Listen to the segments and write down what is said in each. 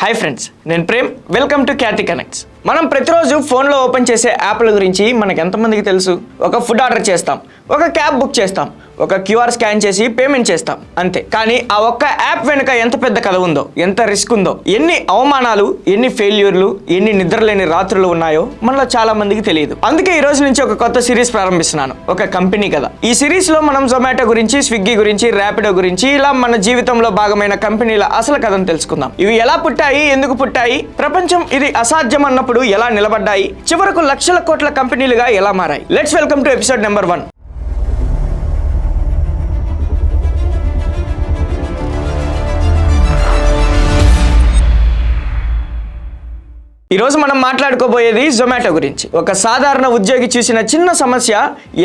Hi friends, నేను Prem. Welcome to Khyati connects. మనం ప్రతిరోజు ఫోన్లో ఓపెన్ చేసే యాప్ల గురించి మనకు ఎంతమందికి తెలుసు? ఒక ఫుడ్ ఆర్డర్ చేస్తాం, ఒక క్యాబ్ బుక్ చేస్తాం, ఒక క్యూఆర్ స్కాన్ చేసి పేమెంట్ చేస్తాం, అంతే. కానీ ఆ ఒక్క యాప్ వెనుక ఎంత పెద్ద కథ ఉందో, ఎంత రిస్క్ ఉందో, ఎన్ని అవమానాలు, ఎన్ని ఫెయిల్యూర్లు, ఎన్ని నిద్రలేని రాత్రులు ఉన్నాయో మనలో చాలా మందికి తెలియదు. అందుకే ఈ రోజు నుంచి ఒక కొత్త సిరీస్ ప్రారంభిస్తున్నాను, ఒక కంపెనీ కథ. ఈ సిరీస్ లో మనం జొమాటో గురించి, స్విగ్గీ గురించి, ర్యాపిడో గురించి, ఇలా మన జీవితంలో భాగమైన కంపెనీల అసలు కథను తెలుసుకుందాం. ఇవి ఎలా పుట్టాయి, ఎందుకు పుట్టాయి, ప్రపంచం ఇది అసాధ్యం అన్నప్పుడు ఎలా నిలబడ్డాయి, చివరకు లక్షల కోట్ల కంపెనీలుగా ఎలా మారాయి. Let's welcome to episode number 1. ఈరోజు మనం మాట్లాడుకోబోయేది జొమాటో గురించి. ఒక సాధారణ ఉద్యోగి చూసిన చిన్న సమస్య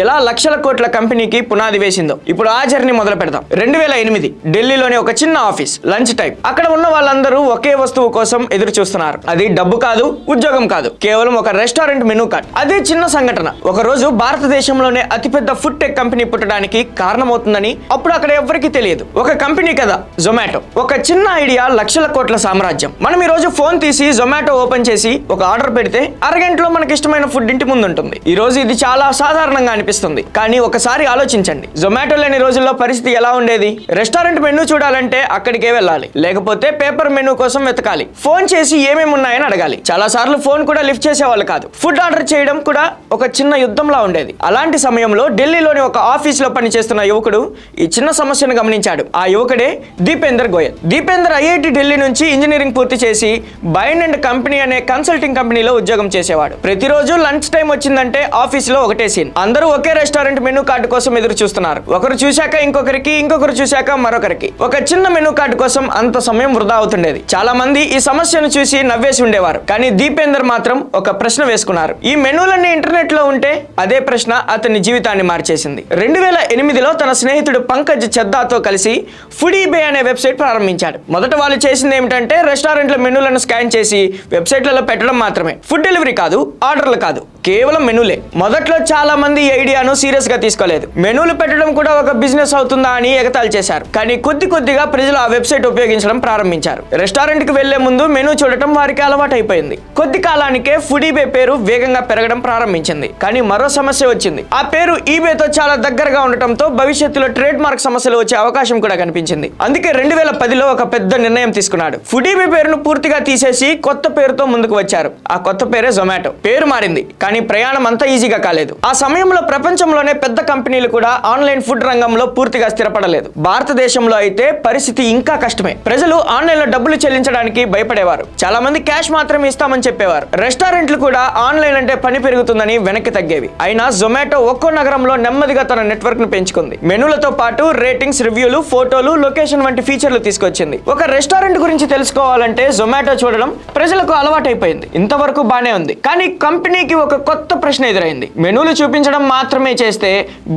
ఎలా లక్షల కోట్ల కంపెనీకి పునాది వేసిందో ఇప్పుడు ఆ జర్నీ మొదలు పెడదాం. 2008 ఢిల్లీలోని ఒక చిన్న ఆఫీస్, లంచ్ టైం. అక్కడ ఉన్న వాళ్ళందరూ ఒకే వస్తువు కోసం ఎదురు చూస్తున్నారు. అది డబ్బు కాదు, ఉద్యోగం కాదు, కేవలం ఒక రెస్టారెంట్ మెనూ కార్డ్. అదే చిన్న సంఘటన ఒక రోజు భారతదేశంలోనే అతిపెద్ద ఫుడ్ టెక్ కంపెనీ పుట్టడానికి కారణమవుతుందని అప్పుడు అక్కడ ఎవరికీ తెలియదు. ఒక కంపెనీ కదా జొమాటో. ఒక చిన్న ఐడియా, లక్షల కోట్ల సామ్రాజ్యం. మనం ఈ రోజు ఫోన్ తీసి జొమాటో ఓపెన్ చేసి ఒక ఆర్డర్ పెడితే అరగంటలో మనకి ఇష్టమైన ఫుడ్ ఇంటి ముందు ఉంటుంది. ఈ రోజు ఇది చాలా సాధారణంగా అనిపిస్తుంది, కానీ ఒకసారి ఆలోచించండి, జొమాటో లేని రోజుల్లో పరిస్థితి ఎలా ఉండేది? రెస్టారెంట్ మెనూ చూడాలంటే అక్కడికే వెళ్ళాలి, లేకపోతే పేపర్ మెనూ కోసం వెతకాలి, ఫోన్ చేసి ఏమేమి ఉన్నాయని అడగాలి. చాలా సార్లు ఫోన్ కూడా లిఫ్ట్ చేసేవాళ్ళు కాదు. ఫుడ్ ఆర్డర్ చేయడం కూడా ఒక చిన్న యుద్ధంలా ఉండేది. అలాంటి సమయంలో ఢిల్లీలోని ఒక ఆఫీస్ లో పనిచేస్తున్న యువకుడు ఈ చిన్న సమస్యను గమనించాడు. ఆ యువకుడే దీపేందర్ గోయల్. దీపేందర్ ఐఐటి ఢిల్లీ నుంచి ఇంజనీరింగ్ పూర్తి చేసి బైండ్ అండ్ కంపెనీ అనే కన్సల్టింగ్ కంపెనీలో ఉద్యోగం చేసేవాడు. ప్రతిరోజు లంచ్ టైం వచ్చిందంటే ఆఫీస్ లో ఒకటే సీన్. అందరూ ఒకే రెస్టారెంట్ మెనూ కార్డు కోసం ఎదురు చూస్తున్నారు. ఒకరు చూశాక ఇంకొకరికి, ఇంకొకరు చూశాక మరొకరికి. ఒక చిన్న మెనూ కార్డు కోసం అంత సమయం వృధా అవుతుండేది. చాలా మంది ఈ సమస్యను చూసి నవ్వేసి ఉండేవారు. కానీ దీపేందర్ మాత్రం ఒక ప్రశ్న వేసుకున్నారు. ఈ మెనూలన్నీ ఇంటర్నెట్ లో ఉంటే? అదే ప్రశ్న అతని జీవితాన్ని మార్చేసింది. 2008లో తన స్నేహితుడు పంకజ్ చెద్దాతో కలిసి ఫుడీబే అనే వెబ్సైట్ ప్రారంభించాడు. మొదట వాళ్ళు చేసింది ఏమిటంటే రెస్టారెంట్ల మెనూలను స్కాన్ చేసి వెబ్సైట్లలో పెట్టడం మాత్రమే. ఫుడ్ డెలివరీ కాదు, ఆర్డర్లు కాదు, కేవలం మెనూలే. మొదట్లో చాలా మంది ఈ ఐడియాను సీరియస్ గా తీసుకోలేదు. మెనూలు పెట్టడం కూడా ఒక బిజినెస్ అవుతుందా అని ఎగతాళి చేశారు. కానీ కొద్ది కొద్దిగా ప్రజలు ఆ వెబ్సైట్ ఉపయోగించడం ప్రారంభించారు. రెస్టారెంట్ కి వెళ్లే ముందు మెనూ చూడటం వారికి అలవాటు అయిపోయింది. కొద్ది కాలానికే ఫుడీబే పేరు వేగంగా పెరగడం ప్రారంభించింది. కానీ మరో సమస్య వచ్చింది. ఆ పేరు ఈబేతో చాలా దగ్గరగా ఉండటంతో భవిష్యత్తులో ట్రేడ్ మార్క్ సమస్యలు వచ్చే అవకాశం కూడా కనిపించింది. అందుకే 2010లో ఒక పెద్ద నిర్ణయం తీసుకున్నాడు. ఫుడీబే పేరును పూర్తిగా తీసేసి కొత్త పేరుతో ముందుకు వచ్చారు. ఆ కొత్త పేరే జొమాటో. పేరు మారింది, కానీ ప్రయాణం అంత ఈజీగా కాలేదు. ఆ సమయంలో ప్రపంచంలోనే పెద్ద కంపెనీలు కూడా ఆన్లైన్ ఫుడ్ రంగంలో పూర్తిగా స్థిరపడలేదు. భారతదేశంలో అయితే పరిస్థితి ఇంకా కష్టమే. ప్రజలు ఆన్లైన్ లో డబ్బులు చెల్లించడానికి భయపడేవారు. చాలా మంది క్యాష్ మాత్రమే ఇస్తామని చెప్పేవారు. రెస్టారెంట్లు కూడా ఆన్లైన్ అంటే పని పెరుగుతుందని వెనక్కి తగ్గేవి. అయినా జొమాటో ఒక్కో నగరంలో నెమ్మదిగా తన నెట్వర్క్ ను పెంచుకుంది. మెనూలతో పాటు రేటింగ్స్, రివ్యూలు, ఫోటోలు, లొకేషన్ వంటి ఫీచర్లు తీసుకొచ్చింది. ఒక రెస్టారెంట్ గురించి తెలుసుకోవాలంటే జొమాటో చూడడం ప్రజలకు అలవాటైపోయింది. ఇంతవరకు బానే ఉంది. కానీ కంపెనీకి ఒక కొత్త ప్రశ్న ఎదురైంది. మెనూలు చూపించడం మాత్రమే చేస్తే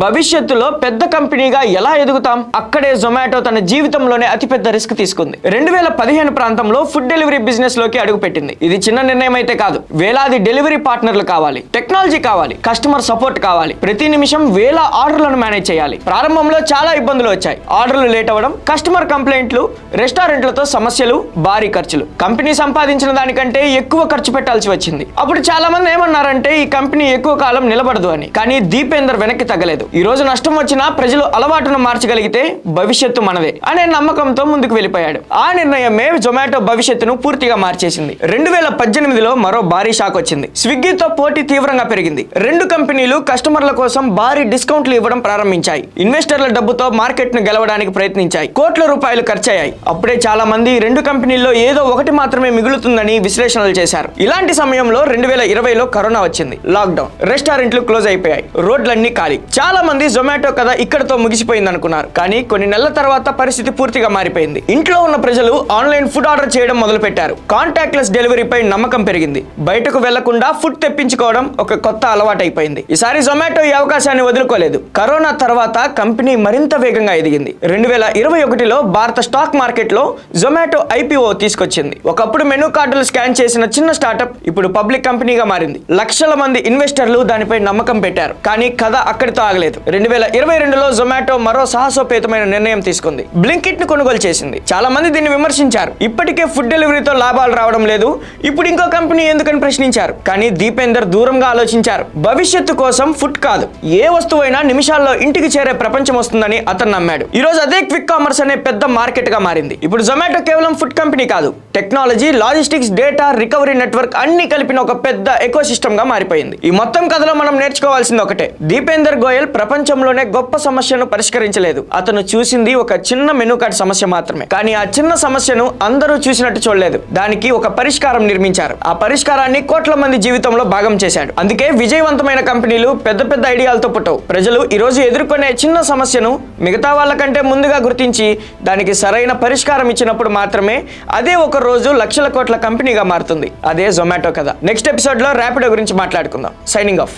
భవిష్యత్తులో పెద్ద కంపెనీగా ఎలా ఎదుగుతాం? అక్కడే జొమాటో తన జీవితంలోనే అతిపెద్ద రిస్క్ తీసుకుంది. 2015 ప్రాంతంలో ఫుడ్ డెలివరీ బిజినెస్ లోకి అడుగుపెట్టింది. ఇది చిన్న నిర్ణయం అయితే కాదు. వేలాది డెలివరీ పార్ట్నర్లు కావాలి, టెక్నాలజీ కావాలి, కస్టమర్ సపోర్ట్ కావాలి, ప్రతి నిమిషం వేల ఆర్డర్లను మేనేజ్ చేయాలి. ప్రారంభంలో చాలా ఇబ్బందులు వచ్చాయి. ఆర్డర్లు లేట్ అవ్వడం, కస్టమర్ కంప్లైంట్లు, రెస్టారెంట్లతో సమస్యలు, భారీ ఖర్చులు. కంపెనీ సంపాదించిన దానికంటే ఎక్కువ ఖర్చు పెట్టాల్సి వచ్చింది. అప్పుడు చాలా మంది ఏమన్నారంటే ఈ కంపెనీ ఎక్కువ కాలం నిలబడదు అని. కానీ దీపేందర్ వెనక్కి తగ్గలేదు. ఈ రోజు నష్టం వచ్చినా ప్రజలు అలవాటును మార్చగలిగితే భవిష్యత్తు మనదే అనే నమ్మకంతో ముందుకు వెళ్ళిపోయాడు. ఆ నిర్ణయమే జొమాటో భవిష్యత్తును పూర్తిగా మార్చేసింది. 2018లో మరో భారీ షాక్ వచ్చింది. స్విగ్గీతో పోటీ తీవ్రంగా పెరిగింది. రెండు కంపెనీలు కస్టమర్ల కోసం భారీ డిస్కౌంట్లు ఇవ్వడం ప్రారంభించాయి. ఇన్వెస్టర్ల డబ్బుతో మార్కెట్ ను గెలవడానికి ప్రయత్నించాయి. కోట్ల రూపాయలు ఖర్చయ్యాయి. అప్పుడే చాలా మంది రెండు కంపెనీల్లో ఏదో ఒకటి మాత్రమే మిగులుతుందని విశ్లేషణలు చేశారు. ఇలాంటి సమయంలో 2020లో కరోనా వచ్చింది. లాక్డౌన్, రెస్టారెంట్లు క్లోజ్ అయిపోయాయి, రోడ్లన్నీ ఖాళీ. చాలా మంది జొమాటో కథ ఇక్కడతో ముగిసిపోయింది అనుకున్నారు. కానీ కొన్ని నెలల తర్వాత పరిస్థితి పూర్తిగా మారిపోయింది. ఇంట్లో ఉన్న ప్రజలు ఆన్లైన్ ఫుడ్ ఆర్డర్ చేయడం మొదలు పెట్టారు. కాంటాక్ట్లెస్ డెలివరీపై నమ్మకం పెరిగింది. బయటకు వెళ్లకుండా ఫుడ్ తెప్పించుకోవడం ఒక కొత్త అలవాటు అయిపోయింది. ఈసారి జొమాటో ఈ అవకాశాన్ని వదులుకోలేదు. కరోనా తర్వాత కంపెనీ మరింత వేగంగా ఎదిగింది. 2021లో భారత స్టాక్ మార్కెట్ లో జొమాటో ఐపీఓ తీసుకొచ్చింది. ఒకప్పుడు మెనూ కార్డులు స్కాన్ చేసిన చిన్న స్టార్టప్ ఇప్పుడు పబ్లిక్ కంపెనీగా మారింది. లక్షల లక్షల మంది ఇన్వెస్టర్లు దానిపై నమ్మకం పెట్టారు. కానీ కథ అక్కడితో ఆగలేదు. 2022లో జొమాటో మరో సాహసోపేతమైన నిర్ణయం తీసుకుంది. బ్లింకిట్ ను కొనుగోలు చేసింది. చాలా మంది దీన్ని విమర్శించారు. ఇప్పటికే ఫుడ్ డెలివరీతో లాభాలు రావడం లేదు, ఇప్పుడు ఇంకో కంపెనీ ఎందుకని ప్రశ్నించారు. కానీ దీపేందర్ దూరంగా ఆలోచించారు. భవిష్యత్తు కోసం ఫుడ్ కాదు, ఏ వస్తువైనా నిమిషాల్లో ఇంటికి చేరే ప్రపంచం వస్తుందని అతను నమ్మాడు. ఈ రోజు అదే క్విక్ కామర్స్ అనే పెద్ద మార్కెట్ గా మారింది. ఇప్పుడు జొమాటో కేవలం ఫుడ్ కంపెనీ కాదు, technology, logistics, data, recovery network అన్ని కలిపిన ఒక పెద్ద ఎకోసిస్టమ్ గా మారిపోయింది. ఈ మొత్తం కథలో మనం నేర్చుకోవాల్సింది ఒకటే: దీపేందర్ గోయల్ ప్రపంచంలోనే గొప్ప సమస్యను పరిష్కరించలేదు. అతను చూసింది ఒక చిన్న మెనూ కార్డ్ సమస్య మాత్రమే. కానీ ఆ చిన్న సమస్యను అందరూ చూసినట్టు చూడలేదు. దానికి ఒక పరిష్కారం నిర్మించారు. ఆ పరిష్కారాన్ని కోట్ల మంది జీవితంలో భాగం చేశాడు. అందుకే విజయవంతమైన కంపెనీలు పెద్ద పెద్ద ఐడియాలతో పుట్టవు. ప్రజలు ఈ రోజు ఎదుర్కొనే చిన్న సమస్యను మిగతా వాళ్ళకంటే ముందుగా గుర్తించి దానికి సరైన పరిష్కారం ఇచ్చినప్పుడు మాత్రమే అదే ఒక రోజు లక్షల కోట్ల కంపెనీగా మారుతుంది. అదే జొమాటో కథ. నెక్స్ట్ ఎపిసోడ్ లో ర్యాపిడో గురించి మాట్లాడుకుందాం. Signing off.